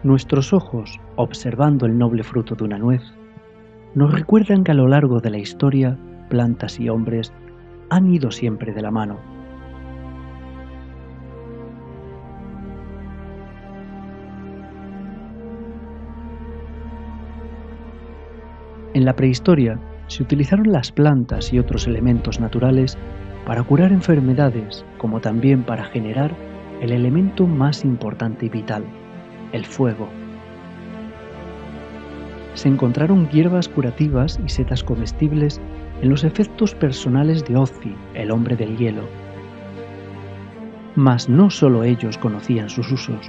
Nuestros ojos, observando el noble fruto de una nuez, nos recuerdan que a lo largo de la historia, plantas y hombres han ido siempre de la mano. En la prehistoria se utilizaron las plantas y otros elementos naturales para curar enfermedades, como también para generar el elemento más importante y vital, el fuego. Se encontraron hierbas curativas y setas comestibles en los efectos personales de Ozi, el hombre del hielo. Mas no solo ellos conocían sus usos.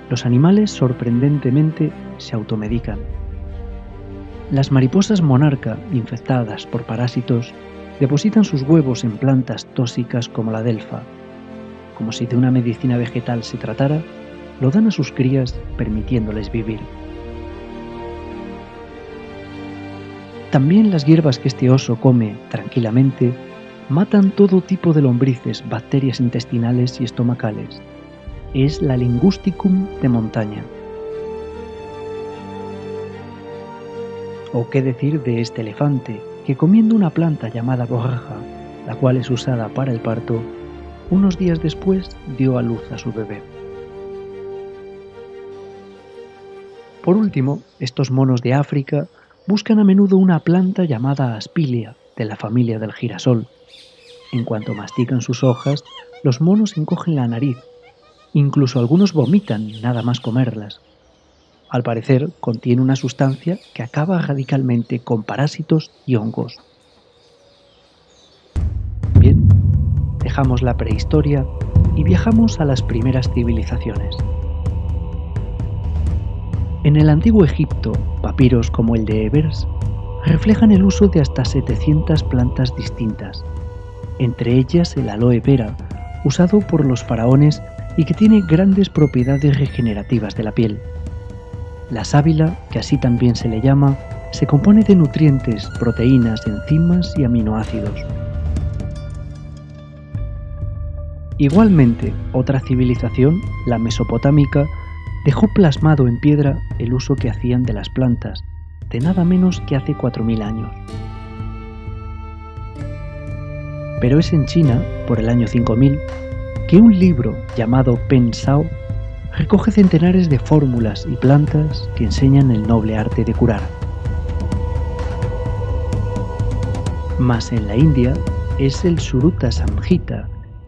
Los animales sorprendentemente se automedican. Las mariposas monarca, infectadas por parásitos, depositan sus huevos en plantas tóxicas como la delfa. Como si de una medicina vegetal se tratara, lo dan a sus crías permitiéndoles vivir. También las hierbas que este oso come tranquilamente matan todo tipo de lombrices, bacterias intestinales y estomacales. Es la Lingusticum de montaña. ¿O qué decir de este elefante que, comiendo una planta llamada borraja, la cual es usada para el parto, unos días después dio a luz a su bebé? Por último, estos monos de África buscan a menudo una planta llamada aspilia, de la familia del girasol. En cuanto mastican sus hojas, los monos encogen la nariz. Incluso algunos vomitan nada más comerlas. Al parecer, contiene una sustancia que acaba radicalmente con parásitos y hongos. Bien, dejamos la prehistoria y viajamos a las primeras civilizaciones. En el antiguo Egipto, papiros como el de Ebers reflejan el uso de hasta 700 plantas distintas, entre ellas el aloe vera, usado por los faraones y que tiene grandes propiedades regenerativas de la piel. La sábila, que así también se le llama, se compone de nutrientes, proteínas, enzimas y aminoácidos. Igualmente, otra civilización, la mesopotámica, dejó plasmado en piedra el uso que hacían de las plantas, de nada menos que hace 4000 años. Pero es en China, por el año 5000, que un libro llamado Pen Sao recoge centenares de fórmulas y plantas que enseñan el noble arte de curar. Mas en la India es el Suruta Samhita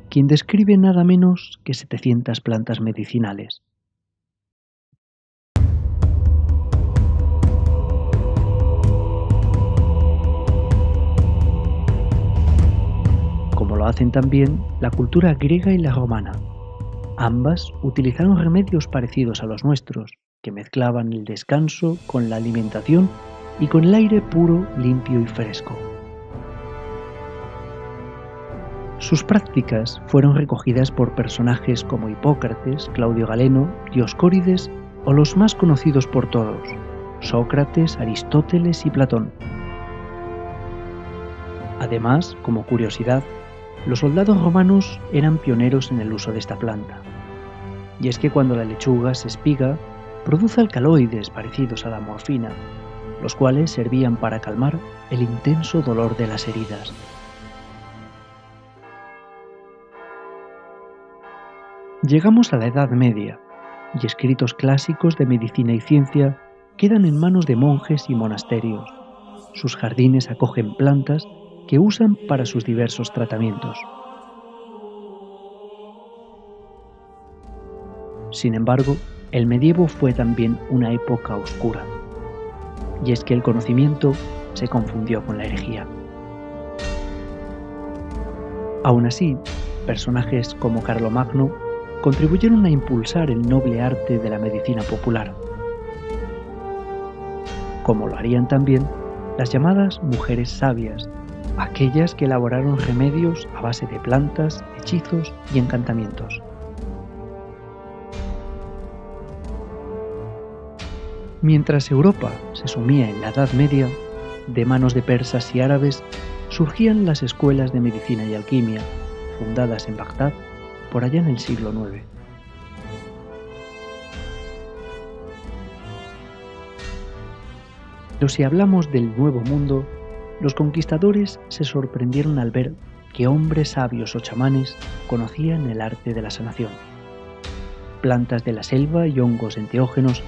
quien describe nada menos que 700 plantas medicinales. Como lo hacen también la cultura griega y la romana. Ambas utilizaron remedios parecidos a los nuestros, que mezclaban el descanso con la alimentación y con el aire puro, limpio y fresco. Sus prácticas fueron recogidas por personajes como Hipócrates, Claudio Galeno, Dioscórides o los más conocidos por todos, Sócrates, Aristóteles y Platón. Además, como curiosidad, los soldados romanos eran pioneros en el uso de esta planta. Y es que cuando la lechuga se espiga, produce alcaloides parecidos a la morfina, los cuales servían para calmar el intenso dolor de las heridas. Llegamos a la Edad Media, y escritos clásicos de medicina y ciencia quedan en manos de monjes y monasterios. Sus jardines acogen plantas que usan para sus diversos tratamientos. Sin embargo, el medievo fue también una época oscura, y es que el conocimiento se confundió con la herejía. Aún así, personajes como Carlomagno contribuyeron a impulsar el noble arte de la medicina popular, como lo harían también las llamadas mujeres sabias, aquellas que elaboraron remedios a base de plantas, hechizos y encantamientos. Mientras Europa se sumía en la Edad Media, de manos de persas y árabes surgían las escuelas de medicina y alquimia, fundadas en Bagdad por allá en el siglo IX. Pero si hablamos del Nuevo Mundo, los conquistadores se sorprendieron al ver que hombres sabios o chamanes conocían el arte de la sanación. Plantas de la selva y hongos enteógenos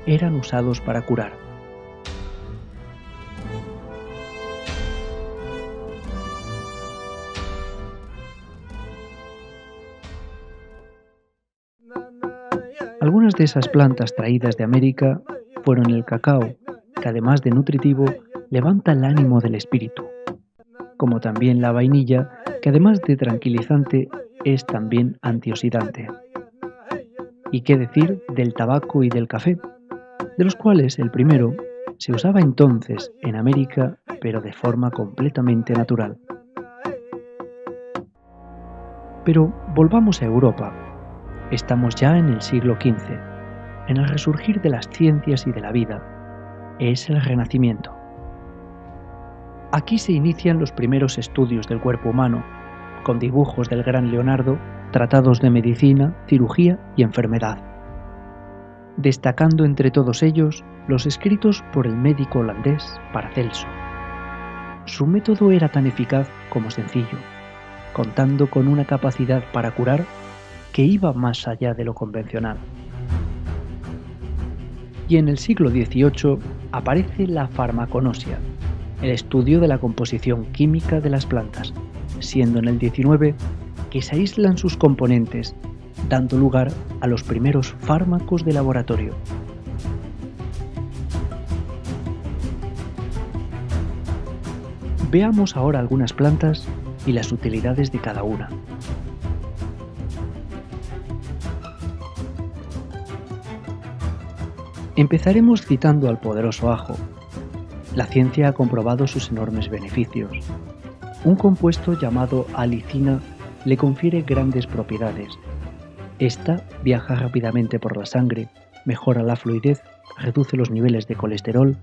eran usados para curar. Algunas de esas plantas traídas de América fueron el cacao, que además de nutritivo, levanta el ánimo del espíritu, como también la vainilla, que además de tranquilizante, es también antioxidante. ¿Y qué decir del tabaco y del café? De los cuales el primero se usaba entonces en América, pero de forma completamente natural. Pero volvamos a Europa. Estamos ya en el siglo XV, en el resurgir de las ciencias y de la vida. Es el Renacimiento. Aquí se inician los primeros estudios del cuerpo humano, con dibujos del gran Leonardo, tratados de medicina, cirugía y enfermedad. Destacando entre todos ellos los escritos por el médico holandés Paracelso. Su método era tan eficaz como sencillo, contando con una capacidad para curar que iba más allá de lo convencional. Y en el siglo XVIII aparece la farmaconosia, el estudio de la composición química de las plantas, siendo en el XIX que se aíslan sus componentes, dando lugar a los primeros fármacos de laboratorio. Veamos ahora algunas plantas y las utilidades de cada una. Empezaremos citando al poderoso ajo. La ciencia ha comprobado sus enormes beneficios. Un compuesto llamado alicina le confiere grandes propiedades. Esta viaja rápidamente por la sangre, mejora la fluidez, reduce los niveles de colesterol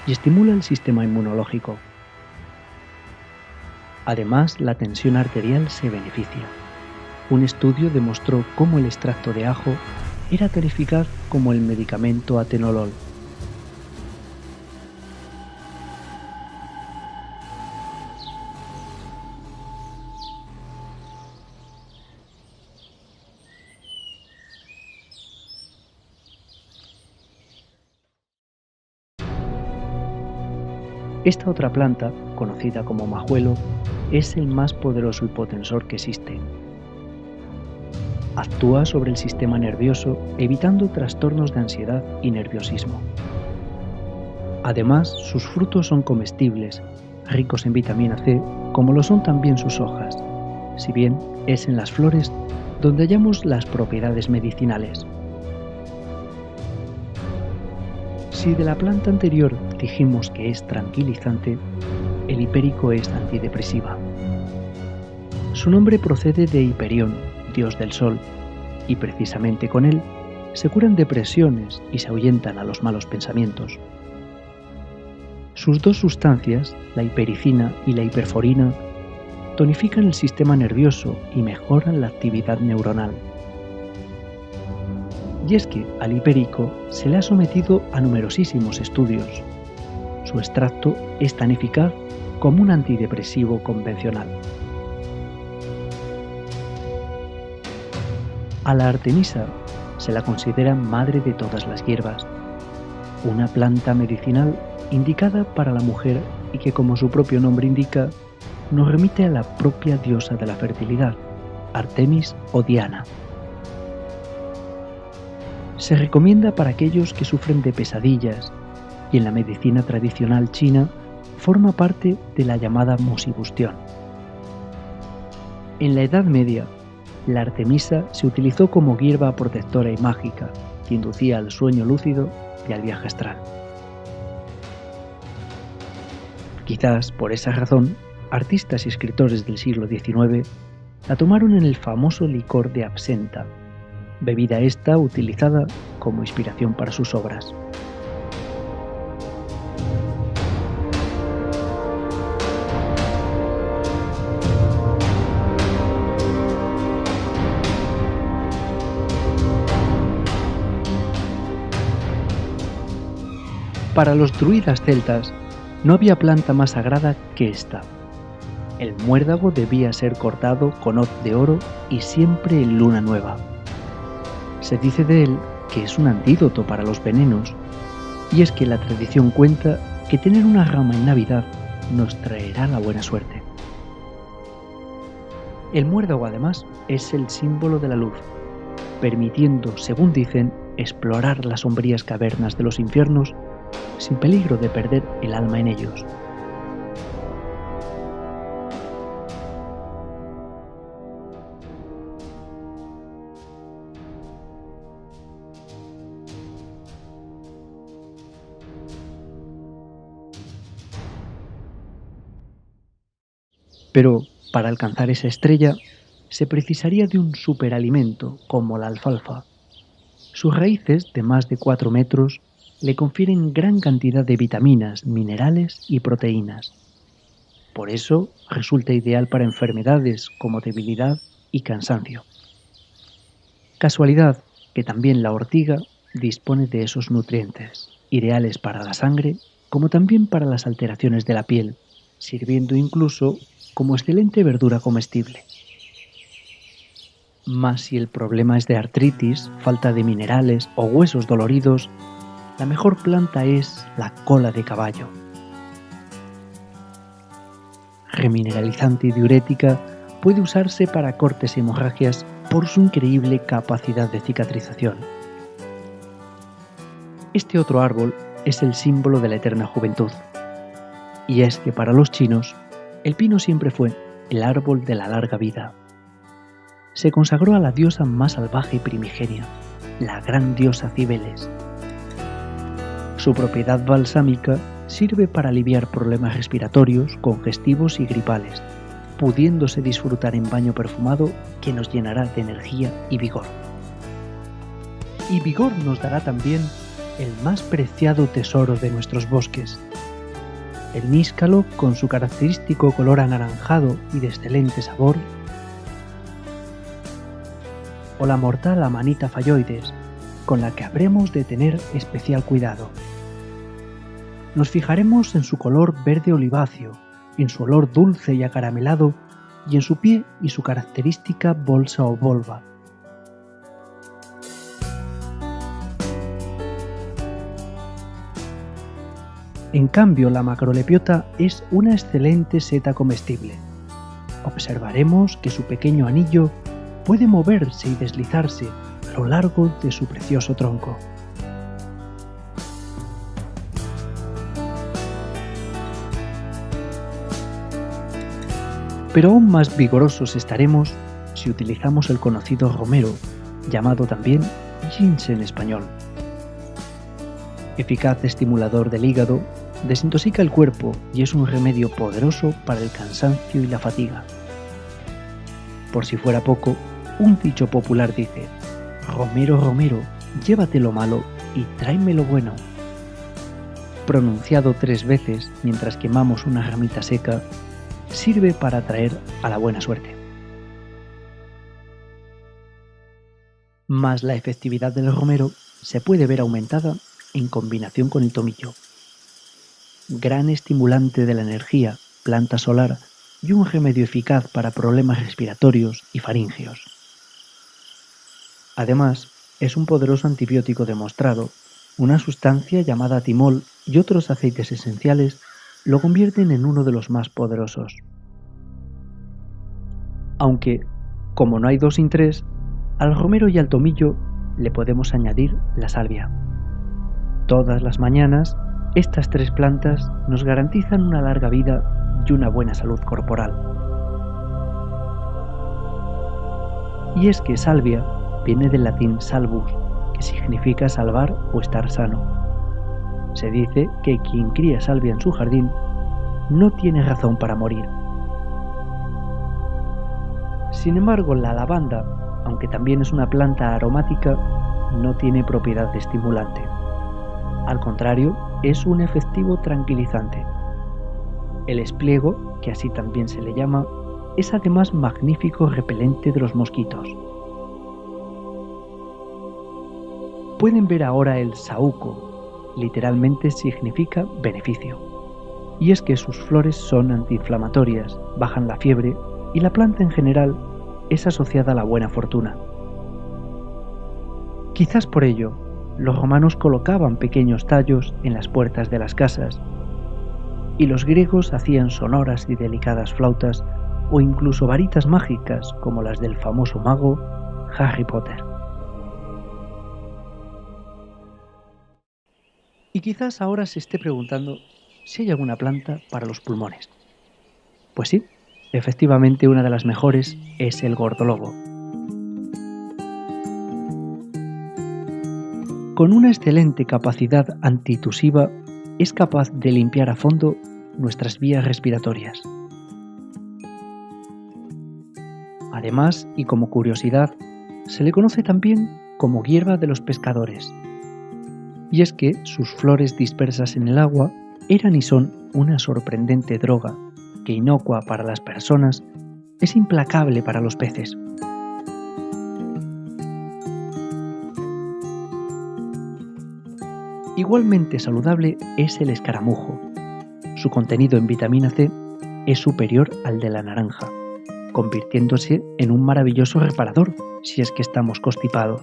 y estimula el sistema inmunológico. Además, la tensión arterial se beneficia. Un estudio demostró cómo el extracto de ajo era tan eficaz como el medicamento atenolol. Esta otra planta, conocida como majuelo, es el más poderoso hipotensor que existe. Actúa sobre el sistema nervioso, evitando trastornos de ansiedad y nerviosismo. Además, sus frutos son comestibles, ricos en vitamina C, como lo son también sus hojas, si bien es en las flores donde hallamos las propiedades medicinales. Si de la planta anterior dijimos que es tranquilizante, el hipérico es antidepresiva. Su nombre procede de Hiperión, dios del sol, y precisamente con él se curan depresiones y se ahuyentan a los malos pensamientos. Sus dos sustancias, la hipericina y la hiperforina, tonifican el sistema nervioso y mejoran la actividad neuronal. Y es que al hipérico se le ha sometido a numerosísimos estudios. Su extracto es tan eficaz como un antidepresivo convencional. A la artemisa se la considera madre de todas las hierbas, una planta medicinal indicada para la mujer y que, como su propio nombre indica, nos remite a la propia diosa de la fertilidad, Artemis o Diana. Se recomienda para aquellos que sufren de pesadillas y en la medicina tradicional china forma parte de la llamada musibustión. En la Edad Media, la artemisa se utilizó como hierba protectora y mágica que inducía al sueño lúcido y al viaje astral. Quizás por esa razón, artistas y escritores del siglo XIX la tomaron en el famoso licor de absenta, bebida esta utilizada como inspiración para sus obras. Para los druidas celtas, no había planta más sagrada que esta. El muérdago debía ser cortado con hoz de oro y siempre en luna nueva. Se dice de él que es un antídoto para los venenos, y es que la tradición cuenta que tener una rama en Navidad nos traerá la buena suerte. El muérdago, además, es el símbolo de la luz, permitiendo, según dicen, explorar las sombrías cavernas de los infiernos sin peligro de perder el alma en ellos. Pero para alcanzar esa estrella se precisaría de un superalimento como la alfalfa. Sus raíces, de más de 4 metros, le confieren gran cantidad de vitaminas, minerales y proteínas. Por eso resulta ideal para enfermedades como debilidad y cansancio. Casualidad que también la ortiga dispone de esos nutrientes, ideales para la sangre como también para las alteraciones de la piel, sirviendo incluso como excelente verdura comestible. Mas si el problema es de artritis, falta de minerales o huesos doloridos, la mejor planta es la cola de caballo. Remineralizante y diurética, puede usarse para cortes y hemorragias por su increíble capacidad de cicatrización. Este otro árbol es el símbolo de la eterna juventud. Y es que para los chinos, el pino siempre fue el árbol de la larga vida. Se consagró a la diosa más salvaje y primigenia, la gran diosa Cibeles. Su propiedad balsámica sirve para aliviar problemas respiratorios, congestivos y gripales, pudiéndose disfrutar en baño perfumado que nos llenará de energía y vigor. Y vigor nos dará también el más preciado tesoro de nuestros bosques, el níscalo con su característico color anaranjado y de excelente sabor, o la mortal Amanita phalloides, con la que habremos de tener especial cuidado. Nos fijaremos en su color verde oliváceo, en su olor dulce y acaramelado, y en su pie y su característica bolsa o volva. En cambio, la macrolepiota es una excelente seta comestible. Observaremos que su pequeño anillo puede moverse y deslizarse a lo largo de su precioso tronco. Pero aún más vigorosos estaremos si utilizamos el conocido romero, llamado también ginseng español. Eficaz estimulador del hígado, desintoxica el cuerpo y es un remedio poderoso para el cansancio y la fatiga. Por si fuera poco, un dicho popular dice: «Romero, romero, llévate lo malo y tráeme lo bueno». Pronunciado 3 veces mientras quemamos una ramita seca, sirve para atraer a la buena suerte. Mas la efectividad del romero se puede ver aumentada en combinación con el tomillo. Gran estimulante de la energía, planta solar y un remedio eficaz para problemas respiratorios y faríngeos. Además, es un poderoso antibiótico demostrado. Una sustancia llamada timol y otros aceites esenciales lo convierten en uno de los más poderosos. Aunque, como no hay 2 sin 3, al romero y al tomillo le podemos añadir la salvia. Todas las mañanas, estas 3 plantas nos garantizan una larga vida y una buena salud corporal. Y es que salvia viene del latín salvus, que significa salvar o estar sano. Se dice que quien cría salvia en su jardín no tiene razón para morir. Sin embargo, la lavanda, aunque también es una planta aromática, no tiene propiedad de estimulante. Al contrario, es un efectivo tranquilizante. El espliego, que así también se le llama, es además magnífico repelente de los mosquitos. Pueden ver ahora el saúco, literalmente significa beneficio. Y es que sus flores son antiinflamatorias, bajan la fiebre y la planta en general es asociada a la buena fortuna. Quizás por ello, los romanos colocaban pequeños tallos en las puertas de las casas y los griegos hacían sonoras y delicadas flautas o incluso varitas mágicas como las del famoso mago Harry Potter. Y quizás ahora se esté preguntando si hay alguna planta para los pulmones. Pues sí, efectivamente una de las mejores es el gordolobo. Con una excelente capacidad antitusiva, es capaz de limpiar a fondo nuestras vías respiratorias. Además, y como curiosidad, se le conoce también como hierba de los pescadores. Y es que sus flores dispersas en el agua eran y son una sorprendente droga que, inocua para las personas, es implacable para los peces. Igualmente saludable es el escaramujo. Su contenido en vitamina C es superior al de la naranja, convirtiéndose en un maravilloso reparador si es que estamos constipados.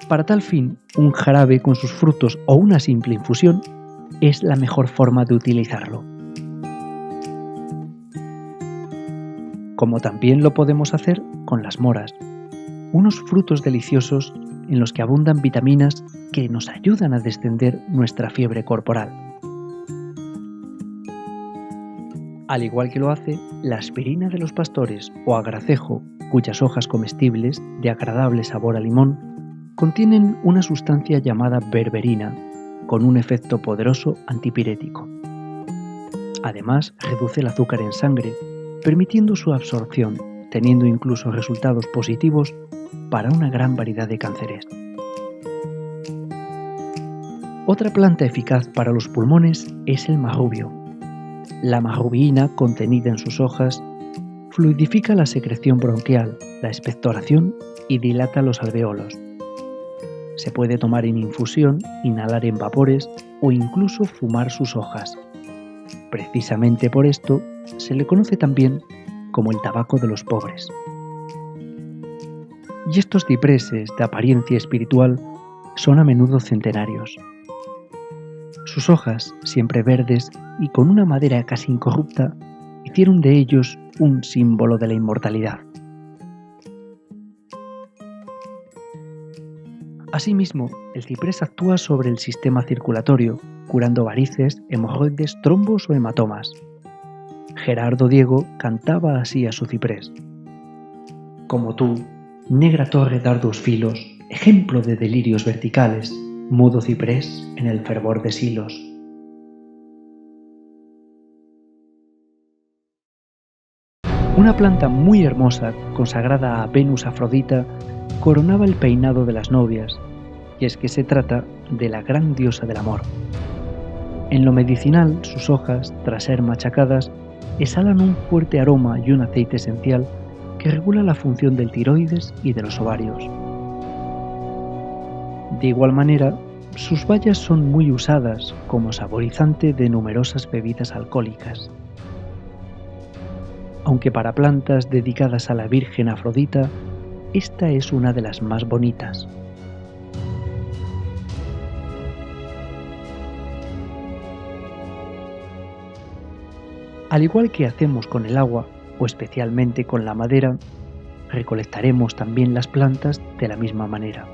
Para tal fin, un jarabe con sus frutos o una simple infusión es la mejor forma de utilizarlo. Como también lo podemos hacer con las moras, unos frutos deliciosos en los que abundan vitaminas que nos ayudan a descender nuestra fiebre corporal. Al igual que lo hace la aspirina de los pastores o agracejo, cuyas hojas comestibles, de agradable sabor a limón, contienen una sustancia llamada berberina, con un efecto poderoso antipirético. Además, reduce el azúcar en sangre, permitiendo su absorción, teniendo incluso resultados positivos para una gran variedad de cánceres. Otra planta eficaz para los pulmones es el marrubio. La marrubiina contenida en sus hojas fluidifica la secreción bronquial, la expectoración y dilata los alveolos. Se puede tomar en infusión, inhalar en vapores o incluso fumar sus hojas. Precisamente por esto se le conoce también como el tabaco de los pobres. Y estos cipreses de apariencia espiritual son a menudo centenarios. Sus hojas, siempre verdes y con una madera casi incorrupta, hicieron de ellos un símbolo de la inmortalidad. Asimismo, el ciprés actúa sobre el sistema circulatorio, curando varices, hemorroides, trombos o hematomas. Gerardo Diego cantaba así a su ciprés: como tú, negra torre de arduos filos, ejemplo de delirios verticales, mudo ciprés en el fervor de silos. Una planta muy hermosa, consagrada a Venus Afrodita, coronaba el peinado de las novias, y es que se trata de la gran diosa del amor. En lo medicinal, sus hojas, tras ser machacadas, exhalan un fuerte aroma y un aceite esencial que regula la función del tiroides y de los ovarios. De igual manera, sus bayas son muy usadas como saborizante de numerosas bebidas alcohólicas. Aunque para plantas dedicadas a la Virgen Afrodita, esta es una de las más bonitas. Al igual que hacemos con el agua, o especialmente con la madera, recolectaremos también las plantas de la misma manera.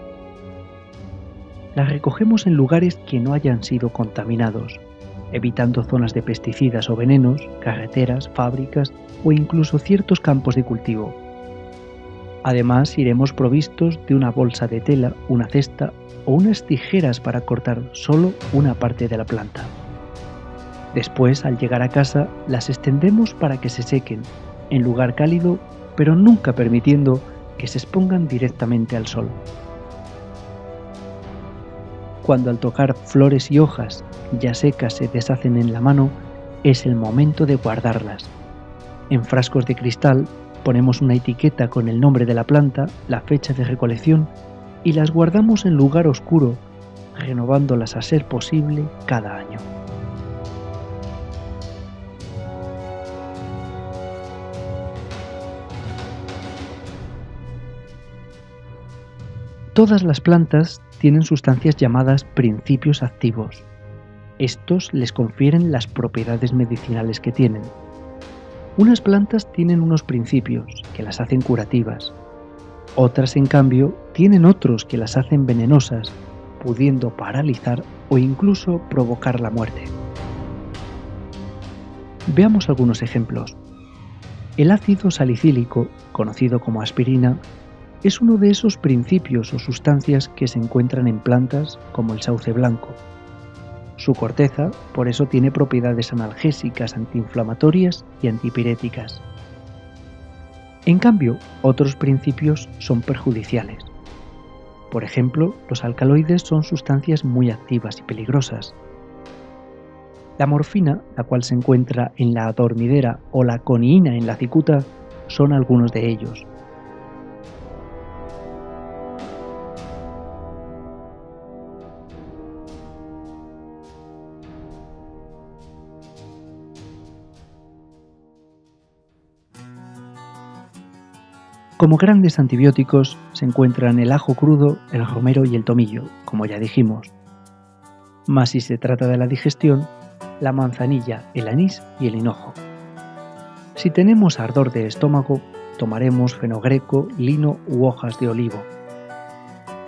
Las recogemos en lugares que no hayan sido contaminados, evitando zonas de pesticidas o venenos, carreteras, fábricas o incluso ciertos campos de cultivo. Además, iremos provistos de una bolsa de tela, una cesta o unas tijeras para cortar solo una parte de la planta. Después, al llegar a casa, las extendemos para que se sequen, en lugar cálido, pero nunca permitiendo que se expongan directamente al sol. Cuando al tocar flores y hojas ya secas se deshacen en la mano, es el momento de guardarlas. En frascos de cristal ponemos una etiqueta con el nombre de la planta, la fecha de recolección y las guardamos en lugar oscuro, renovándolas a ser posible cada año. Todas las plantas tienen sustancias llamadas principios activos. Estos les confieren las propiedades medicinales que tienen. Unas plantas tienen unos principios que las hacen curativas. Otras, en cambio, tienen otros que las hacen venenosas, pudiendo paralizar o incluso provocar la muerte. Veamos algunos ejemplos. El ácido salicílico, conocido como aspirina, es uno de esos principios o sustancias que se encuentran en plantas como el sauce blanco. Su corteza, por eso, tiene propiedades analgésicas, antiinflamatorias y antipiréticas. En cambio, otros principios son perjudiciales. Por ejemplo, los alcaloides son sustancias muy activas y peligrosas. La morfina, la cual se encuentra en la adormidera, o la coniina en la cicuta, son algunos de ellos. Como grandes antibióticos se encuentran el ajo crudo, el romero y el tomillo, como ya dijimos. Mas si se trata de la digestión, la manzanilla, el anís y el hinojo. Si tenemos ardor de estómago, tomaremos fenogreco, lino u hojas de olivo.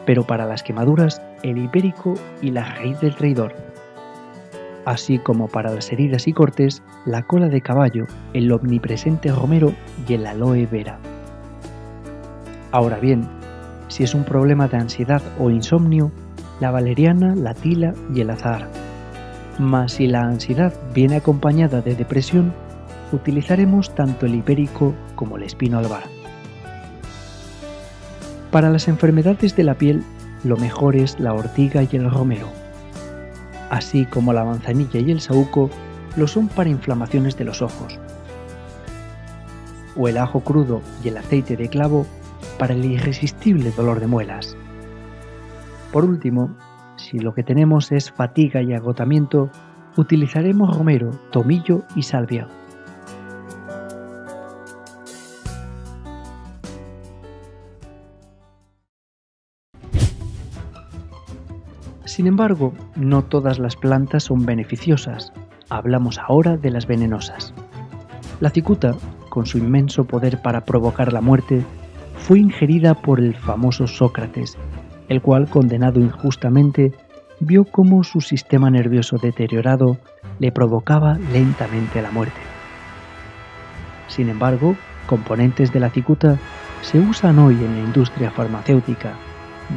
Pero para las quemaduras, el hipérico y la raíz del traidor. Así como para las heridas y cortes, la cola de caballo, el omnipresente romero y el aloe vera. Ahora bien, si es un problema de ansiedad o insomnio, la valeriana, la tila y el azahar. Mas si la ansiedad viene acompañada de depresión, utilizaremos tanto el hipérico como el espino albar. Para las enfermedades de la piel, lo mejor es la ortiga y el romero. Así como la manzanilla y el saúco lo son para inflamaciones de los ojos. O el ajo crudo y el aceite de clavo para el irresistible dolor de muelas. Por último, si lo que tenemos es fatiga y agotamiento, utilizaremos romero, tomillo y salvia. Sin embargo, no todas las plantas son beneficiosas. Hablamos ahora de las venenosas. La cicuta, con su inmenso poder para provocar la muerte, fue ingerida por el famoso Sócrates, el cual, condenado injustamente, vio cómo su sistema nervioso deteriorado le provocaba lentamente la muerte. Sin embargo, componentes de la cicuta se usan hoy en la industria farmacéutica,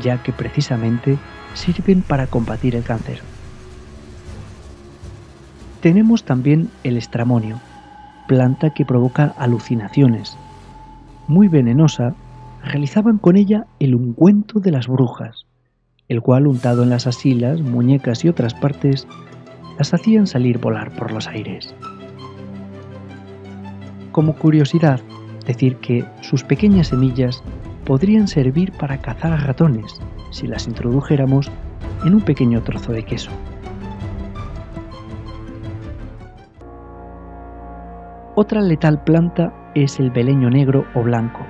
ya que precisamente sirven para combatir el cáncer. Tenemos también el estramonio, planta que provoca alucinaciones. Muy venenosa, realizaban con ella el ungüento de las brujas, el cual, untado en las axilas, muñecas y otras partes, las hacían salir volar por los aires. Como curiosidad, decir que sus pequeñas semillas podrían servir para cazar a ratones si las introdujéramos en un pequeño trozo de queso. Otra letal planta es el beleño negro o blanco,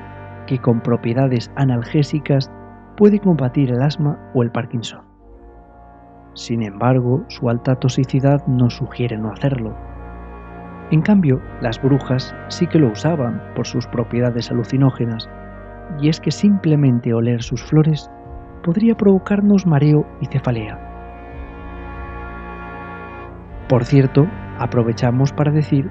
que con propiedades analgésicas puede combatir el asma o el Parkinson. Sin embargo, su alta toxicidad nos sugiere no hacerlo. En cambio, las brujas sí que lo usaban por sus propiedades alucinógenas, y es que simplemente oler sus flores podría provocarnos mareo y cefalea. Por cierto, aprovechamos para decir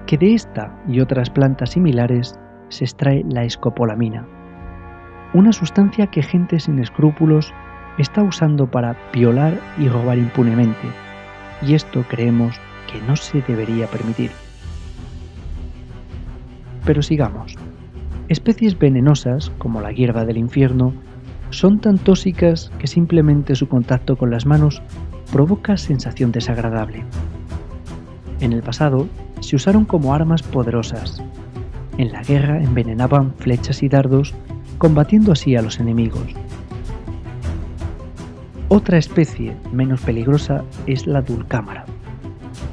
que de esta y otras plantas similares se extrae la escopolamina, una sustancia que gente sin escrúpulos está usando para violar y robar impunemente, y esto creemos que no se debería permitir. Pero sigamos. Especies venenosas, como la hierba del infierno, son tan tóxicas que simplemente su contacto con las manos provoca sensación desagradable. En el pasado se usaron como armas poderosas. En la guerra envenenaban flechas y dardos, combatiendo así a los enemigos. Otra especie menos peligrosa es la dulcámara.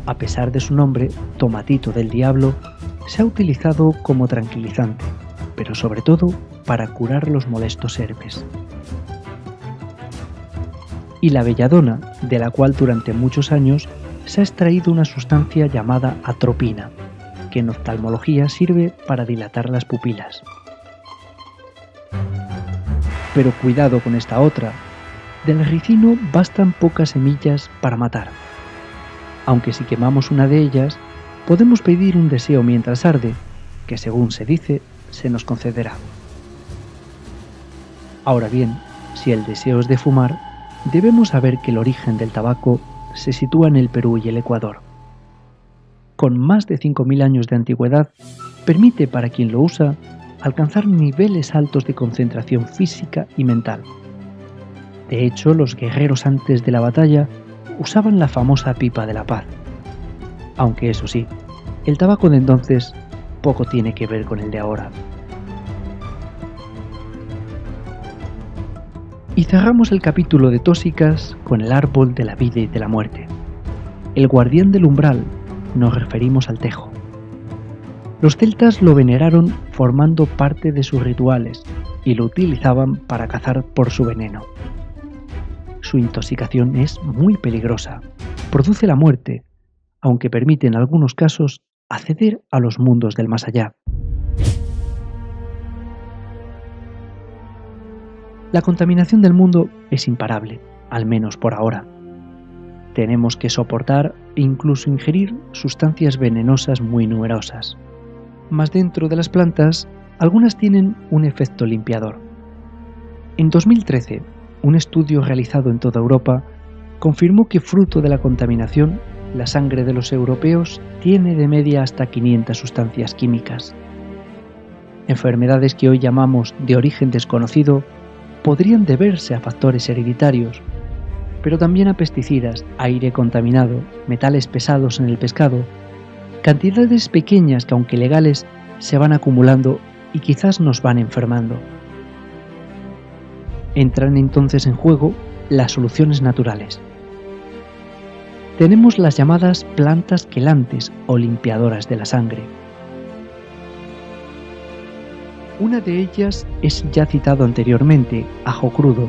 A pesar de su nombre, tomatito del diablo, se ha utilizado como tranquilizante, pero sobre todo para curar los molestos herpes. Y la belladona, de la cual durante muchos años se ha extraído una sustancia llamada atropina, que en oftalmología sirve para dilatar las pupilas. Pero cuidado con esta otra. Del ricino bastan pocas semillas para matar. Aunque si quemamos una de ellas, podemos pedir un deseo mientras arde, que según se dice, se nos concederá. Ahora bien, si el deseo es de fumar, debemos saber que el origen del tabaco se sitúa en el Perú y el Ecuador. Con más de 5.000 años de antigüedad, permite para quien lo usa alcanzar niveles altos de concentración física y mental. De hecho, los guerreros antes de la batalla usaban la famosa pipa de la paz. Aunque eso sí, el tabaco de entonces poco tiene que ver con el de ahora. Y cerramos el capítulo de tóxicas con el árbol de la vida y de la muerte. El guardián del umbral, nos referimos al tejo. Los celtas lo veneraron formando parte de sus rituales y lo utilizaban para cazar por su veneno. Su intoxicación es muy peligrosa, produce la muerte, aunque permite en algunos casos acceder a los mundos del más allá. La contaminación del mundo es imparable, al menos por ahora. Tenemos que soportar e incluso ingerir sustancias venenosas muy numerosas. Mas dentro de las plantas, algunas tienen un efecto limpiador. En 2013, un estudio realizado en toda Europa confirmó que fruto de la contaminación, la sangre de los europeos tiene de media hasta 500 sustancias químicas. Enfermedades que hoy llamamos de origen desconocido podrían deberse a factores hereditarios, pero también a pesticidas, aire contaminado, metales pesados en el pescado, cantidades pequeñas que aunque legales se van acumulando y quizás nos van enfermando. Entran entonces en juego las soluciones naturales. Tenemos las llamadas plantas quelantes o limpiadoras de la sangre. Una de ellas es ya citado anteriormente, ajo crudo,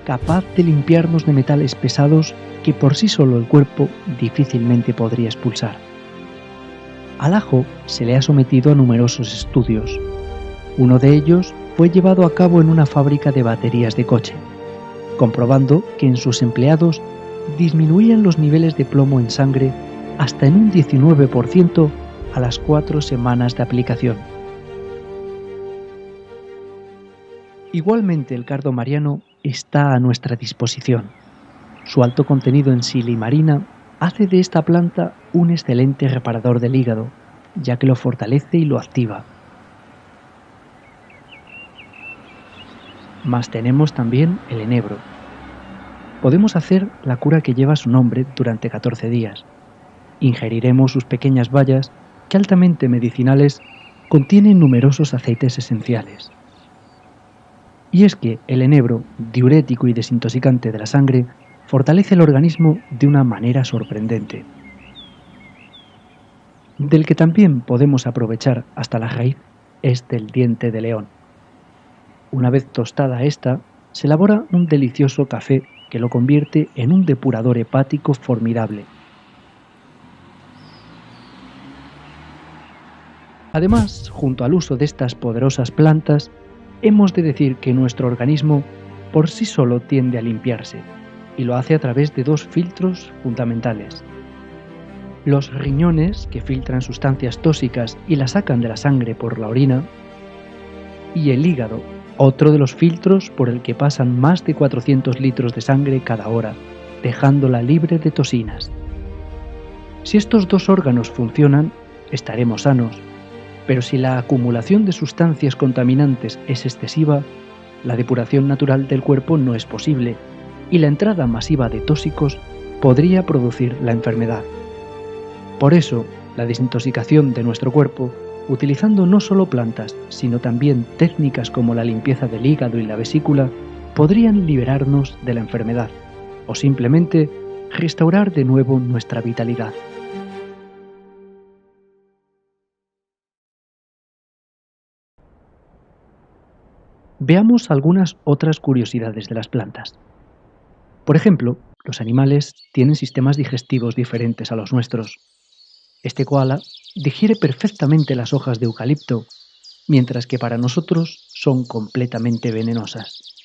capaz de limpiarnos de metales pesados que por sí solo el cuerpo difícilmente podría expulsar. Al ajo se le ha sometido a numerosos estudios. Uno de ellos fue llevado a cabo en una fábrica de baterías de coche, comprobando que en sus empleados disminuían los niveles de plomo en sangre hasta en un 19% a las 4 semanas de aplicación. Igualmente el cardo mariano está a nuestra disposición. Su alto contenido en silimarina hace de esta planta un excelente reparador del hígado, ya que lo fortalece y lo activa. Mas tenemos también el enebro. Podemos hacer la cura que lleva su nombre durante 14 días. Ingeriremos sus pequeñas bayas, que altamente medicinales, contienen numerosos aceites esenciales. Y es que el enebro, diurético y desintoxicante de la sangre, fortalece el organismo de una manera sorprendente. Del que también podemos aprovechar hasta la raíz es del diente de león. Una vez tostada esta, se elabora un delicioso café que lo convierte en un depurador hepático formidable. Además, junto al uso de estas poderosas plantas, hemos de decir que nuestro organismo por sí solo tiende a limpiarse, y lo hace a través de dos filtros fundamentales. Los riñones, que filtran sustancias tóxicas y las sacan de la sangre por la orina, y el hígado, otro de los filtros por el que pasan más de 400 litros de sangre cada hora, dejándola libre de toxinas. Si estos dos órganos funcionan, estaremos sanos, pero si la acumulación de sustancias contaminantes es excesiva, la depuración natural del cuerpo no es posible y la entrada masiva de tóxicos podría producir la enfermedad. Por eso, la desintoxicación de nuestro cuerpo, utilizando no solo plantas, sino también técnicas como la limpieza del hígado y la vesícula, podrían liberarnos de la enfermedad, o simplemente restaurar de nuevo nuestra vitalidad. Veamos algunas otras curiosidades de las plantas. Por ejemplo, los animales tienen sistemas digestivos diferentes a los nuestros. Este koala digiere perfectamente las hojas de eucalipto, mientras que para nosotros son completamente venenosas.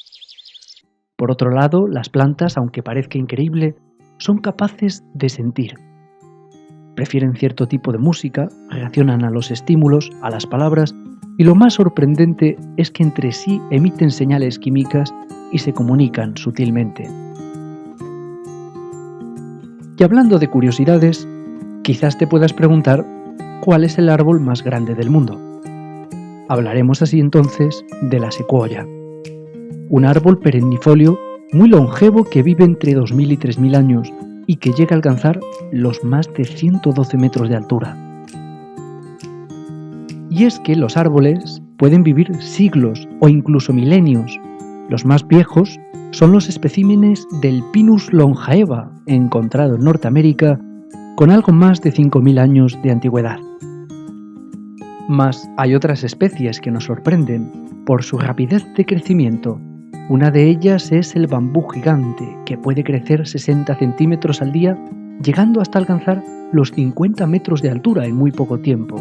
Por otro lado, las plantas, aunque parezca increíble, son capaces de sentir. Prefieren cierto tipo de música, reaccionan a los estímulos, a las palabras, y lo más sorprendente es que entre sí emiten señales químicas y se comunican sutilmente. Y hablando de curiosidades, quizás te puedas preguntar cuál es el árbol más grande del mundo. Hablaremos así entonces de la secuoya, un árbol perennifolio muy longevo que vive entre 2000 y 3000 años y que llega a alcanzar los más de 112 metros de altura. Y es que los árboles pueden vivir siglos o incluso milenios. Los más viejos son los especímenes del Pinus longaeva, encontrado en Norteamérica, con algo más de 5000 años de antigüedad. Mas hay otras especies que nos sorprenden por su rapidez de crecimiento. Una de ellas es el bambú gigante, que puede crecer 60 centímetros al día, llegando hasta alcanzar los 50 metros de altura en muy poco tiempo.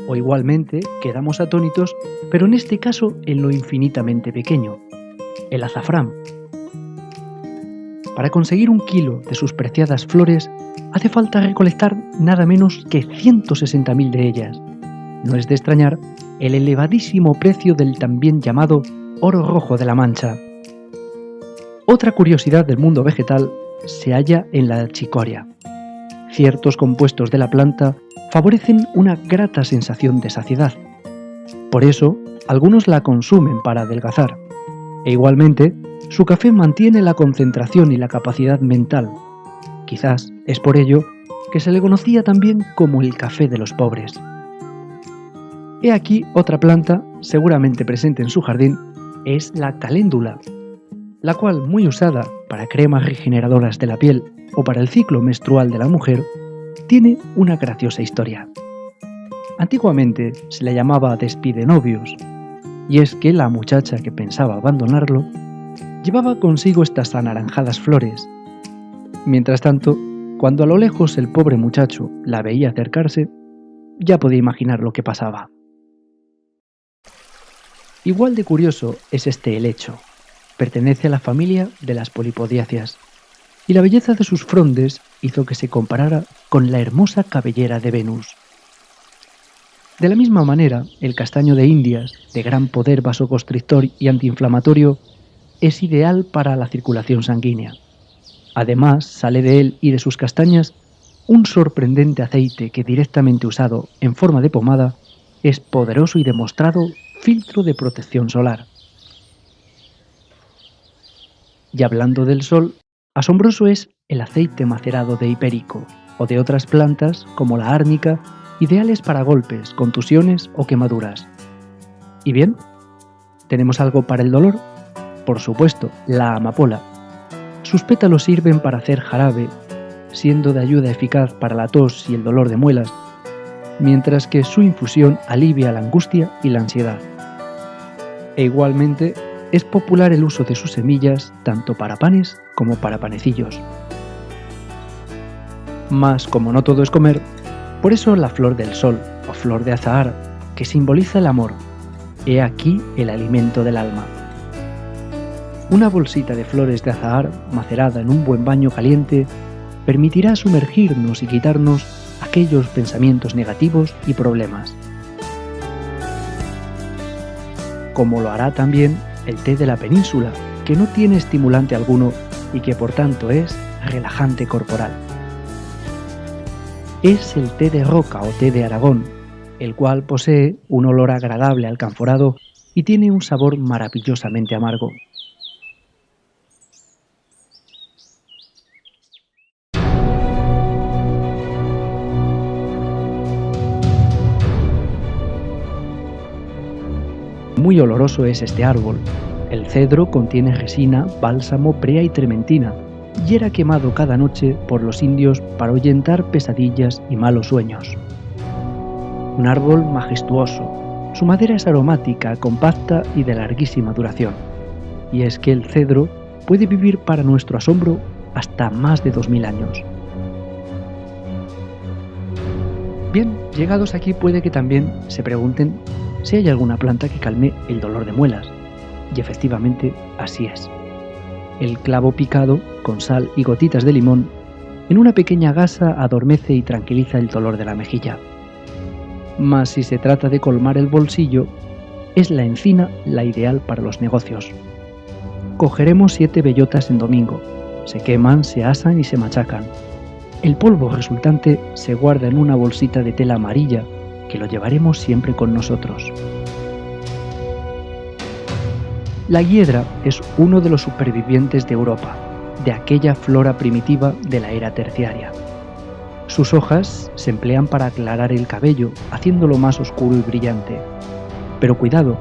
O igualmente, quedamos atónitos, pero en este caso en lo infinitamente pequeño, el azafrán. Para conseguir 1 kilo de sus preciadas flores, hace falta recolectar nada menos que 160.000 de ellas. No es de extrañar el elevadísimo precio del también llamado oro rojo de la Mancha. Otra curiosidad del mundo vegetal se halla en la chicoria. Ciertos compuestos de la planta favorecen una grata sensación de saciedad. Por eso, algunos la consumen para adelgazar. E igualmente, su café mantiene la concentración y la capacidad mental. Quizás es por ello que se le conocía también como el café de los pobres. He aquí otra planta, seguramente presente en su jardín, es la caléndula, la cual, muy usada para cremas regeneradoras de la piel o para el ciclo menstrual de la mujer, tiene una graciosa historia. Antiguamente se le llamaba despidenovios, y es que la muchacha que pensaba abandonarlo llevaba consigo estas anaranjadas flores. Mientras tanto, cuando a lo lejos el pobre muchacho la veía acercarse, ya podía imaginar lo que pasaba. Igual de curioso es este helecho. Pertenece a la familia de las polipodiáceas, y la belleza de sus frondes hizo que se comparara con la hermosa cabellera de Venus. De la misma manera, el castaño de Indias, de gran poder vasoconstrictor y antiinflamatorio, es ideal para la circulación sanguínea. Además, sale de él y de sus castañas un sorprendente aceite que, directamente usado en forma de pomada, es poderoso y demostrado filtro de protección solar. Y hablando del sol, asombroso es el aceite macerado de hipérico o de otras plantas como la árnica, ideales para golpes, contusiones o quemaduras. ¿Y bien? ¿Tenemos algo para el dolor? Por supuesto, la amapola. Sus pétalos sirven para hacer jarabe, siendo de ayuda eficaz para la tos y el dolor de muelas, mientras que su infusión alivia la angustia y la ansiedad. E igualmente, es popular el uso de sus semillas tanto para panes como para panecillos. Mas como no todo es comer, por eso la flor del sol o flor de azahar, que simboliza el amor, he aquí el alimento del alma. Una bolsita de flores de azahar macerada en un buen baño caliente permitirá sumergirnos y quitarnos aquellos pensamientos negativos y problemas. Como lo hará también el té de la península, que no tiene estimulante alguno y que por tanto es relajante corporal. Es el té de roca o té de Aragón, el cual posee un olor agradable al canforado y tiene un sabor maravillosamente amargo. Muy oloroso es este árbol. El cedro contiene resina, bálsamo, brea y trementina, y era quemado cada noche por los indios para ahuyentar pesadillas y malos sueños. Un árbol majestuoso, su madera es aromática, compacta y de larguísima duración, y es que el cedro puede vivir para nuestro asombro hasta más de 2000 años. Bien, llegados aquí puede que también se pregunten si hay alguna planta que calme el dolor de muelas, y efectivamente así es. El clavo picado, con sal y gotitas de limón, en una pequeña gasa adormece y tranquiliza el dolor de la mejilla. Mas si se trata de colmar el bolsillo, es la encina la ideal para los negocios. Cogeremos 7 bellotas en domingo, se queman, se asan y se machacan. El polvo resultante se guarda en una bolsita de tela amarilla que lo llevaremos siempre con nosotros. La hiedra es uno de los supervivientes de Europa, de aquella flora primitiva de la era terciaria. Sus hojas se emplean para aclarar el cabello, haciéndolo más oscuro y brillante. Pero cuidado,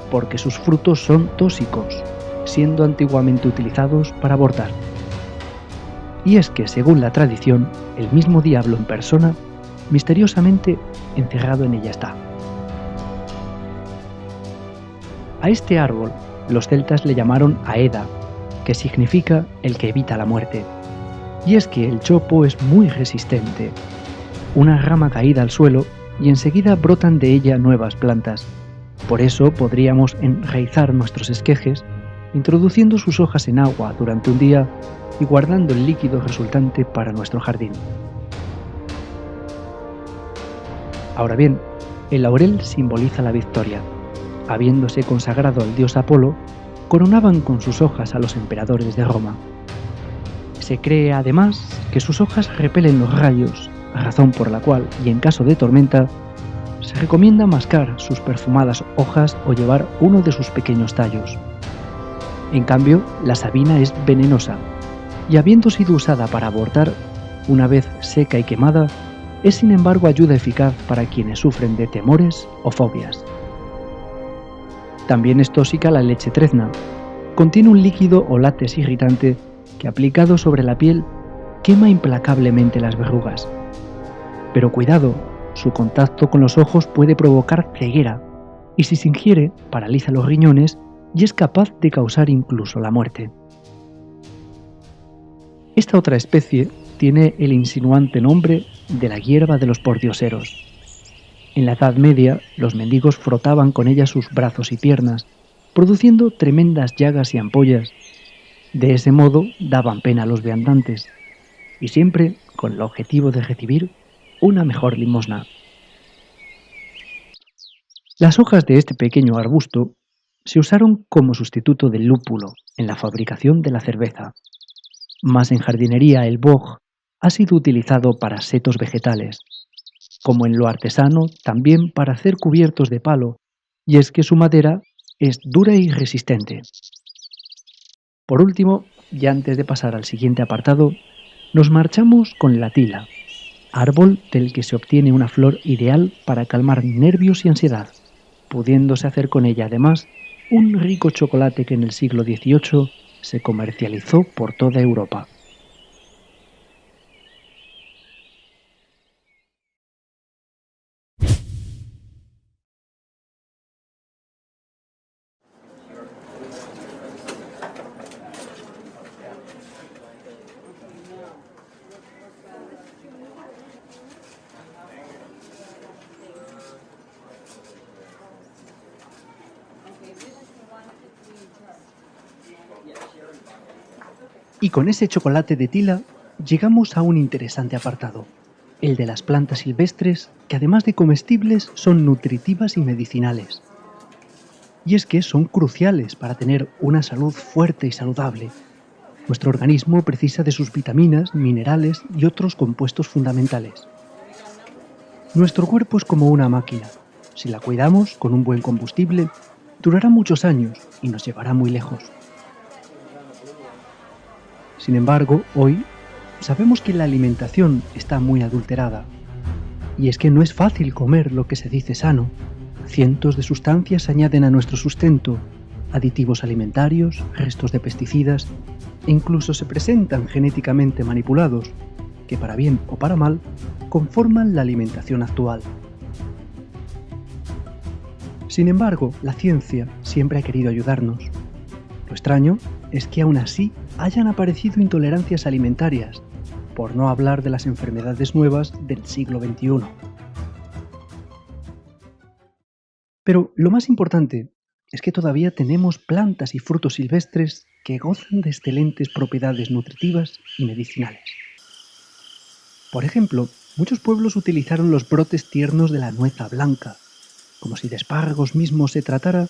porque sus frutos son tóxicos, siendo antiguamente utilizados para abortar. Y es que, según la tradición, el mismo diablo en persona, misteriosamente encerrado en ella está. A este árbol los celtas le llamaron Aeda, que significa el que evita la muerte. Y es que el chopo es muy resistente. Una rama caída al suelo y enseguida brotan de ella nuevas plantas. Por eso podríamos enraizar nuestros esquejes introduciendo sus hojas en agua durante un día y guardando el líquido resultante para nuestro jardín. Ahora bien, el laurel simboliza la victoria. Habiéndose consagrado al dios Apolo, coronaban con sus hojas a los emperadores de Roma. Se cree además que sus hojas repelen los rayos, razón por la cual, y en caso de tormenta, se recomienda mascar sus perfumadas hojas o llevar uno de sus pequeños tallos. En cambio, la sabina es venenosa, y habiendo sido usada para abortar, una vez seca y quemada, es sin embargo ayuda eficaz para quienes sufren de temores o fobias. También es tóxica la leche trezna. Contiene un líquido o látex irritante que, aplicado sobre la piel, quema implacablemente las verrugas. Pero cuidado, su contacto con los ojos puede provocar ceguera, y si se ingiere, paraliza los riñones y es capaz de causar incluso la muerte. Esta otra especie tiene el insinuante nombre de la hierba de los pordioseros. En la Edad Media, los mendigos frotaban con ella sus brazos y piernas, produciendo tremendas llagas y ampollas. De ese modo daban pena a los viandantes, y siempre con el objetivo de recibir una mejor limosna. Las hojas de este pequeño arbusto se usaron como sustituto del lúpulo en la fabricación de la cerveza, mas en jardinería el boj ha sido utilizado para setos vegetales, como en lo artesano también para hacer cubiertos de palo, y es que su madera es dura y resistente. Por último, y antes de pasar al siguiente apartado, nos marchamos con la tila, árbol del que se obtiene una flor ideal para calmar nervios y ansiedad, pudiéndose hacer con ella además un rico chocolate que en el siglo XVIII se comercializó por toda Europa. Y con ese chocolate de tila llegamos a un interesante apartado, el de las plantas silvestres que además de comestibles son nutritivas y medicinales. Y es que son cruciales para tener una salud fuerte y saludable. Nuestro organismo precisa de sus vitaminas, minerales y otros compuestos fundamentales. Nuestro cuerpo es como una máquina. Si la cuidamos con un buen combustible, durará muchos años y nos llevará muy lejos. Sin embargo, hoy sabemos que la alimentación está muy adulterada. Y es que no es fácil comer lo que se dice sano. Cientos de sustancias se añaden a nuestro sustento, aditivos alimentarios, restos de pesticidas, e incluso se presentan genéticamente manipulados, que para bien o para mal, conforman la alimentación actual. Sin embargo, la ciencia siempre ha querido ayudarnos. Lo extraño es que aún así hayan aparecido intolerancias alimentarias, por no hablar de las enfermedades nuevas del siglo XXI. Pero lo más importante es que todavía tenemos plantas y frutos silvestres que gozan de excelentes propiedades nutritivas y medicinales. Por ejemplo, muchos pueblos utilizaron los brotes tiernos de la nueza blanca. Como si de espárragos mismos se tratara,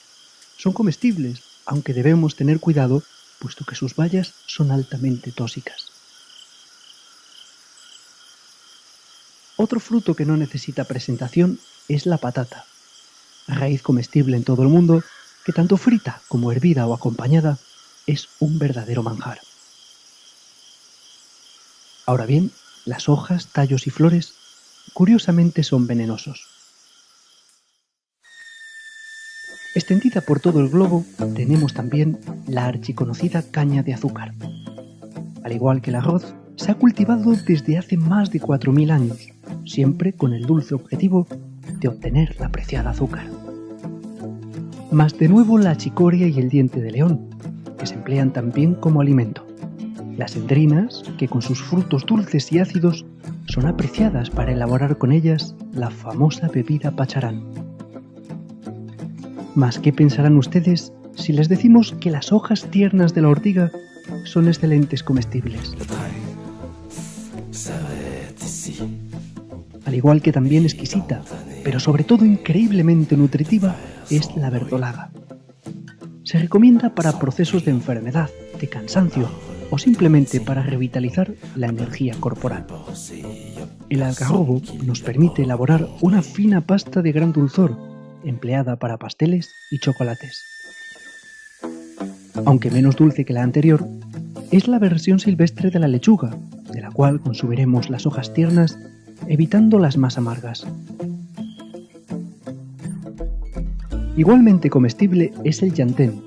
son comestibles, aunque debemos tener cuidado, puesto que sus bayas son altamente tóxicas. Otro fruto que no necesita presentación es la patata, raíz comestible en todo el mundo, que tanto frita como hervida o acompañada es un verdadero manjar. Ahora bien, las hojas, tallos y flores curiosamente son venenosos. Extendida por todo el globo tenemos también la archiconocida caña de azúcar. Al igual que el arroz, se ha cultivado desde hace más de 4.000 años, siempre con el dulce objetivo de obtener la preciada azúcar. Mas de nuevo la chicoria y el diente de león, que se emplean también como alimento. Las endrinas, que con sus frutos dulces y ácidos son apreciadas para elaborar con ellas la famosa bebida pacharán. Mas, ¿qué pensarán ustedes si les decimos que las hojas tiernas de la ortiga son excelentes comestibles? Al igual que también exquisita, pero sobre todo increíblemente nutritiva, es la verdolaga. Se recomienda para procesos de enfermedad, de cansancio o simplemente para revitalizar la energía corporal. El algarrobo nos permite elaborar una fina pasta de gran dulzor, empleada para pasteles y chocolates. Aunque menos dulce que la anterior, es la versión silvestre de la lechuga, de la cual consumiremos las hojas tiernas, evitando las más amargas. Igualmente comestible es el llantén,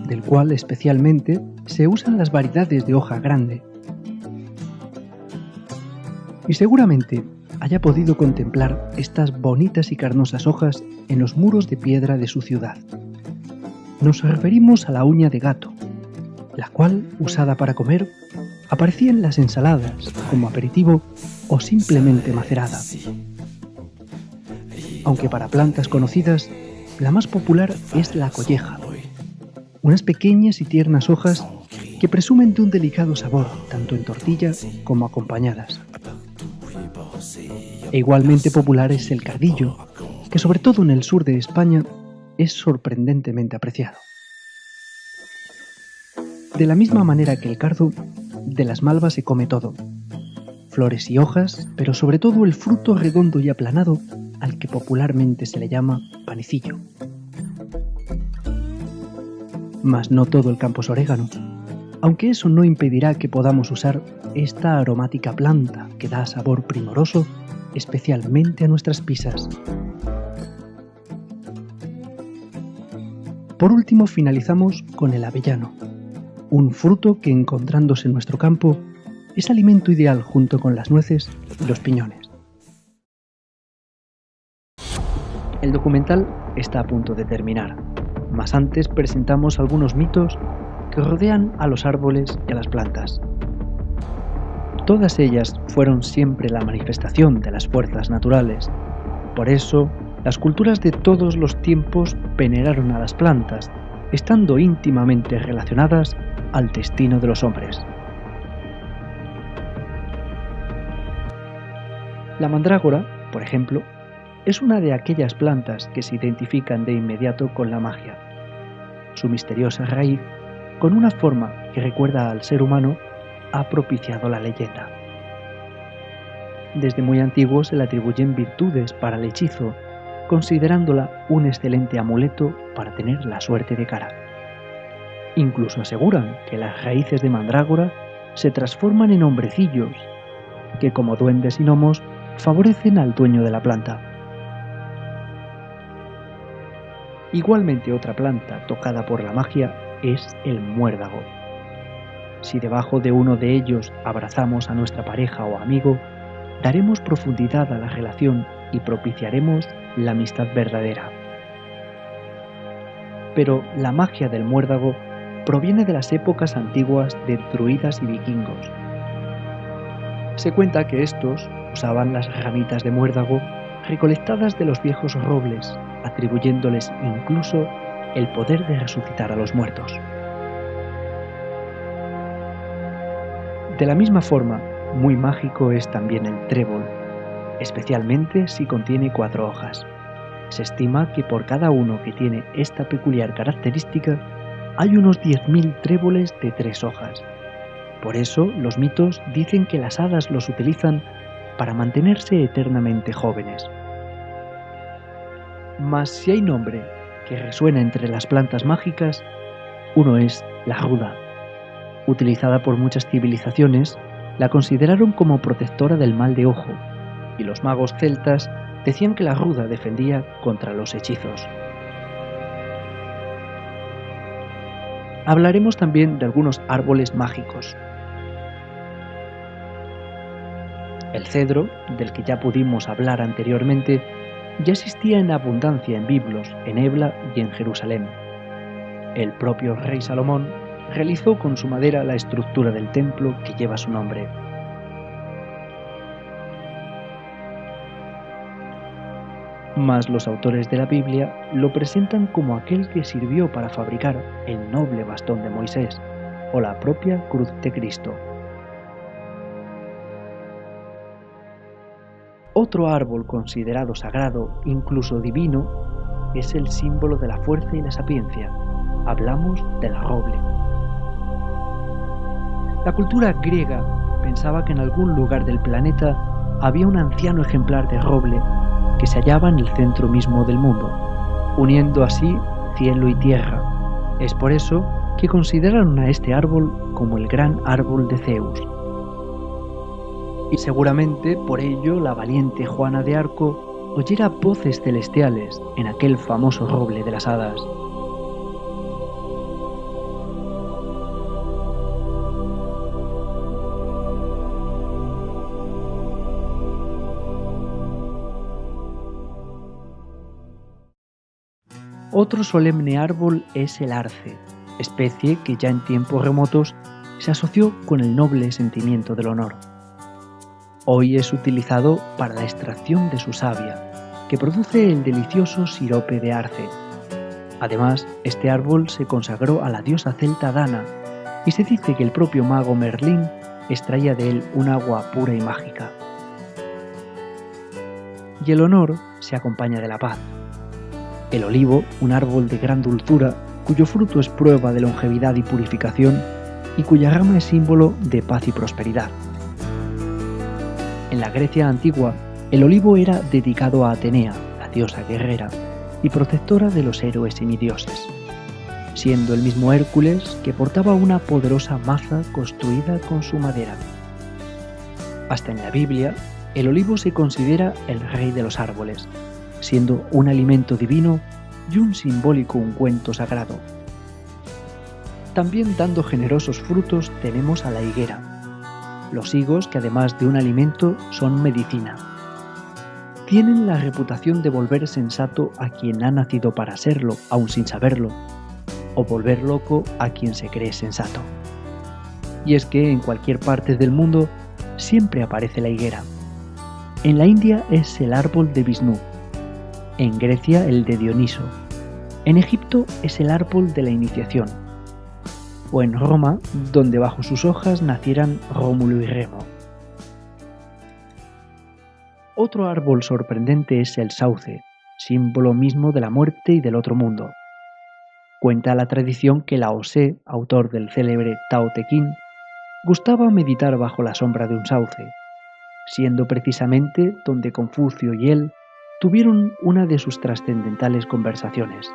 del cual especialmente se usan las variedades de hoja grande. Y seguramente haya podido contemplar estas bonitas y carnosas hojas en los muros de piedra de su ciudad. Nos referimos a la uña de gato, la cual, usada para comer, aparecía en las ensaladas como aperitivo o simplemente macerada. Aunque para plantas conocidas, la más popular es la colleja, unas pequeñas y tiernas hojas que presumen de un delicado sabor tanto en tortilla como acompañadas. E igualmente popular es el cardillo, que sobre todo en el sur de España es sorprendentemente apreciado. De la misma manera que el cardo, de las malvas se come todo, flores y hojas, pero sobre todo el fruto redondo y aplanado al que popularmente se le llama panecillo. Mas no todo el campo es orégano, aunque eso no impedirá que podamos usar esta aromática planta que da sabor primoroso especialmente a nuestras pizzas. Por último finalizamos con el avellano, un fruto que encontrándose en nuestro campo es alimento ideal junto con las nueces y los piñones. El documental está a punto de terminar, mas antes presentamos algunos mitos que rodean a los árboles y a las plantas. Todas ellas fueron siempre la manifestación de las fuerzas naturales. Por eso, las culturas de todos los tiempos veneraron a las plantas, estando íntimamente relacionadas al destino de los hombres. La mandrágora, por ejemplo, es una de aquellas plantas que se identifican de inmediato con la magia. Su misteriosa raíz, con una forma que recuerda al ser humano, ha propiciado la leyenda. Desde muy antiguo se le atribuyen virtudes para el hechizo, considerándola un excelente amuleto para tener la suerte de cara. Incluso aseguran que las raíces de mandrágora se transforman en hombrecillos, que como duendes y gnomos favorecen al dueño de la planta. Igualmente otra planta tocada por la magia es el muérdago. Si debajo de uno de ellos abrazamos a nuestra pareja o amigo, daremos profundidad a la relación y propiciaremos la amistad verdadera. Pero la magia del muérdago proviene de las épocas antiguas de druidas y vikingos. Se cuenta que estos usaban las ramitas de muérdago recolectadas de los viejos robles, atribuyéndoles incluso el poder de resucitar a los muertos. De la misma forma, muy mágico es también el trébol, especialmente si contiene 4 hojas. Se estima que por cada uno que tiene esta peculiar característica, hay unos 10.000 tréboles de 3 hojas. Por eso, los mitos dicen que las hadas los utilizan para mantenerse eternamente jóvenes. Mas si hay nombre que resuena entre las plantas mágicas, uno es la ruda. Utilizada por muchas civilizaciones, la consideraron como protectora del mal de ojo, y los magos celtas decían que la ruda defendía contra los hechizos. Hablaremos también de algunos árboles mágicos. El cedro, del que ya pudimos hablar anteriormente, ya existía en abundancia en Biblos, en Ebla y en Jerusalén. El propio rey Salomón realizó con su madera la estructura del templo que lleva su nombre. Mas los autores de la Biblia lo presentan como aquel que sirvió para fabricar el noble bastón de Moisés o la propia cruz de Cristo. Otro árbol considerado sagrado, incluso divino, es el símbolo de la fuerza y la sapiencia. Hablamos del roble. La cultura griega pensaba que en algún lugar del planeta había un anciano ejemplar de roble que se hallaba en el centro mismo del mundo, uniendo así cielo y tierra. Es por eso que consideraron a este árbol como el gran árbol de Zeus. Y seguramente por ello la valiente Juana de Arco oyera voces celestiales en aquel famoso roble de las hadas. Otro solemne árbol es el arce, especie que ya en tiempos remotos se asoció con el noble sentimiento del honor. Hoy es utilizado para la extracción de su savia, que produce el delicioso sirope de arce. Además, este árbol se consagró a la diosa celta Dana, y se dice que el propio mago Merlín extraía de él un agua pura y mágica. Y el honor se acompaña de la paz. El olivo, un árbol de gran dulzura, cuyo fruto es prueba de longevidad y purificación, y cuya rama es símbolo de paz y prosperidad. En la Grecia antigua, el olivo era dedicado a Atenea, la diosa guerrera, y protectora de los héroes semidioses, siendo el mismo Hércules que portaba una poderosa maza construida con su madera. Hasta en la Biblia, el olivo se considera el rey de los árboles, siendo un alimento divino y un simbólico ungüento sagrado. También dando generosos frutos tenemos a la higuera, los higos que además de un alimento son medicina. Tienen la reputación de volver sensato a quien ha nacido para serlo, aun sin saberlo, o volver loco a quien se cree sensato. Y es que en cualquier parte del mundo siempre aparece la higuera. En la India es el árbol de Visnú, en Grecia el de Dioniso, en Egipto es el árbol de la iniciación, o en Roma, donde bajo sus hojas nacieran Rómulo y Remo. Otro árbol sorprendente es el sauce, símbolo mismo de la muerte y del otro mundo. Cuenta la tradición que Lao Tse, autor del célebre Tao Te Ching, gustaba meditar bajo la sombra de un sauce, siendo precisamente donde Confucio y él tuvieron una de sus trascendentales conversaciones.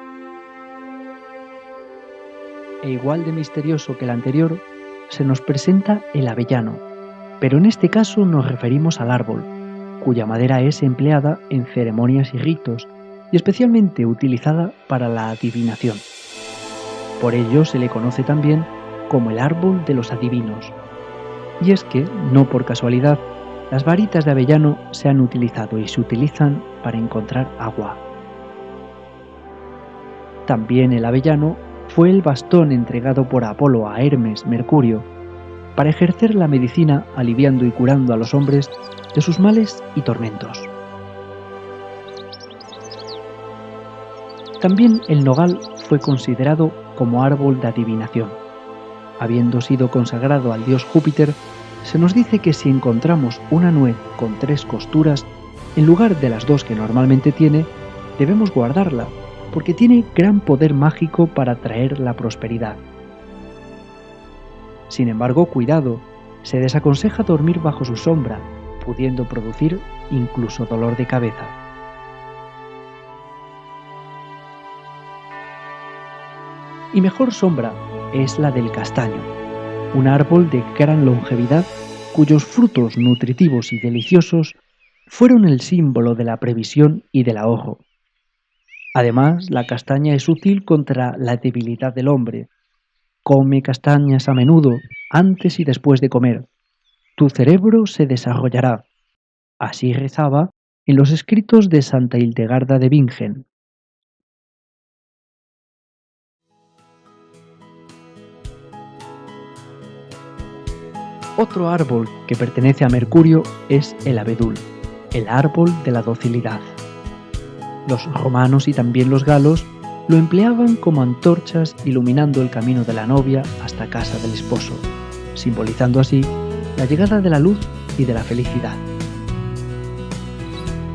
E igual de misterioso que el anterior, se nos presenta el avellano, pero en este caso nos referimos al árbol, cuya madera es empleada en ceremonias y ritos, y especialmente utilizada para la adivinación. Por ello se le conoce también como el árbol de los adivinos. Y es que, no por casualidad, las varitas de avellano se han utilizado y se utilizan para encontrar agua. También el avellano fue el bastón entregado por Apolo a Hermes Mercurio para ejercer la medicina aliviando y curando a los hombres de sus males y tormentos. También el nogal fue considerado como árbol de adivinación. Habiendo sido consagrado al dios Júpiter, se nos dice que si encontramos una nuez con 3 costuras, en lugar de las 2 que normalmente tiene, debemos guardarla, porque tiene gran poder mágico para traer la prosperidad. Sin embargo, cuidado, se desaconseja dormir bajo su sombra, pudiendo producir incluso dolor de cabeza. Y mejor sombra es la del castaño, un árbol de gran longevidad cuyos frutos nutritivos y deliciosos fueron el símbolo de la previsión y del ahorro. Además, la castaña es útil contra la debilidad del hombre. Come castañas a menudo, antes y después de comer. Tu cerebro se desarrollará. Así rezaba en los escritos de Santa Hildegarda de Bingen. Otro árbol que pertenece a Mercurio es el abedul, el árbol de la docilidad. Los romanos y también los galos lo empleaban como antorchas iluminando el camino de la novia hasta casa del esposo, simbolizando así la llegada de la luz y de la felicidad.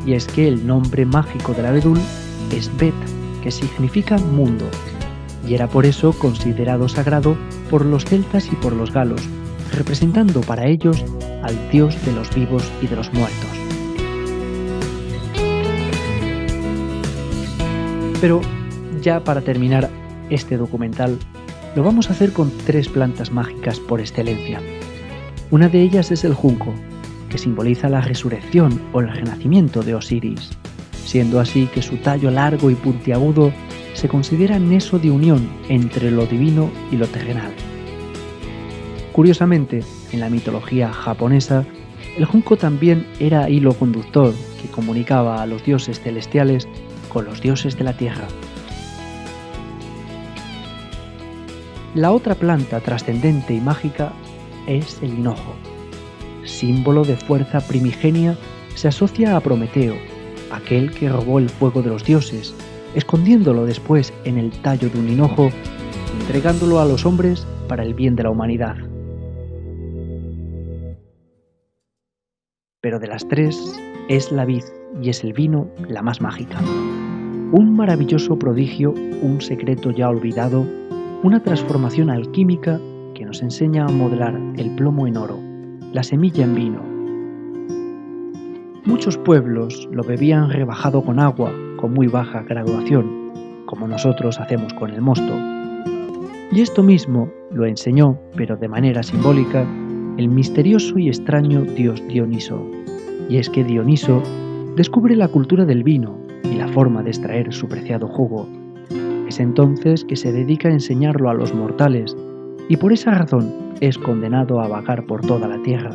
Y es que el nombre mágico del abedul es Bet, que significa mundo, y era por eso considerado sagrado por los celtas y por los galos, representando para ellos al dios de los vivos y de los muertos. Pero ya para terminar este documental, lo vamos a hacer con 3 plantas mágicas por excelencia. Una de ellas es el junco, que simboliza la resurrección o el renacimiento de Osiris, siendo así que su tallo largo y puntiagudo se considera nexo de unión entre lo divino y lo terrenal. Curiosamente, en la mitología japonesa, el junco también era hilo conductor que comunicaba a los dioses celestiales con los dioses de la tierra. La otra planta trascendente y mágica es el hinojo. Símbolo de fuerza primigenia, se asocia a Prometeo, aquel que robó el fuego de los dioses, escondiéndolo después en el tallo de un hinojo, entregándolo a los hombres para el bien de la humanidad. Pero de las 3 es la vid y es el vino la más mágica. Un maravilloso prodigio, un secreto ya olvidado, una transformación alquímica que nos enseña a modelar el plomo en oro, la semilla en vino. Muchos pueblos lo bebían rebajado con agua, con muy baja graduación, como nosotros hacemos con el mosto. Y esto mismo lo enseñó, pero de manera simbólica, el misterioso y extraño dios Dioniso. Y es que Dioniso descubre la cultura del vino y la forma de extraer su preciado jugo. Es entonces que se dedica a enseñarlo a los mortales y por esa razón es condenado a vagar por toda la tierra.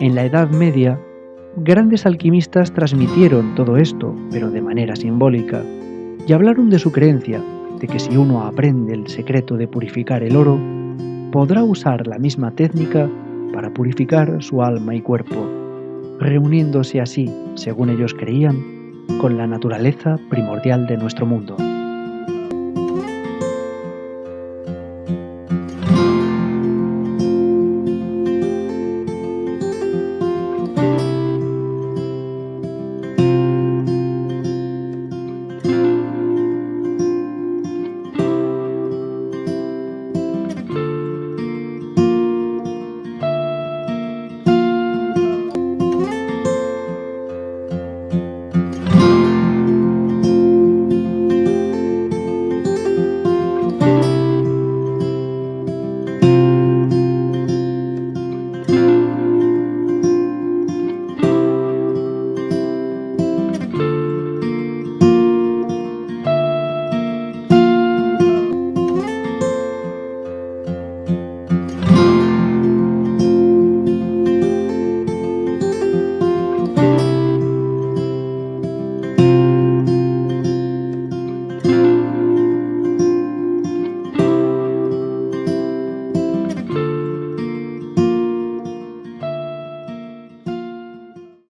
En la Edad Media, grandes alquimistas transmitieron todo esto, pero de manera simbólica, y hablaron de su creencia de que si uno aprende el secreto de purificar el oro, podrá usar la misma técnica para purificar su alma y cuerpo, reuniéndose así, según ellos creían, con la naturaleza primordial de nuestro mundo.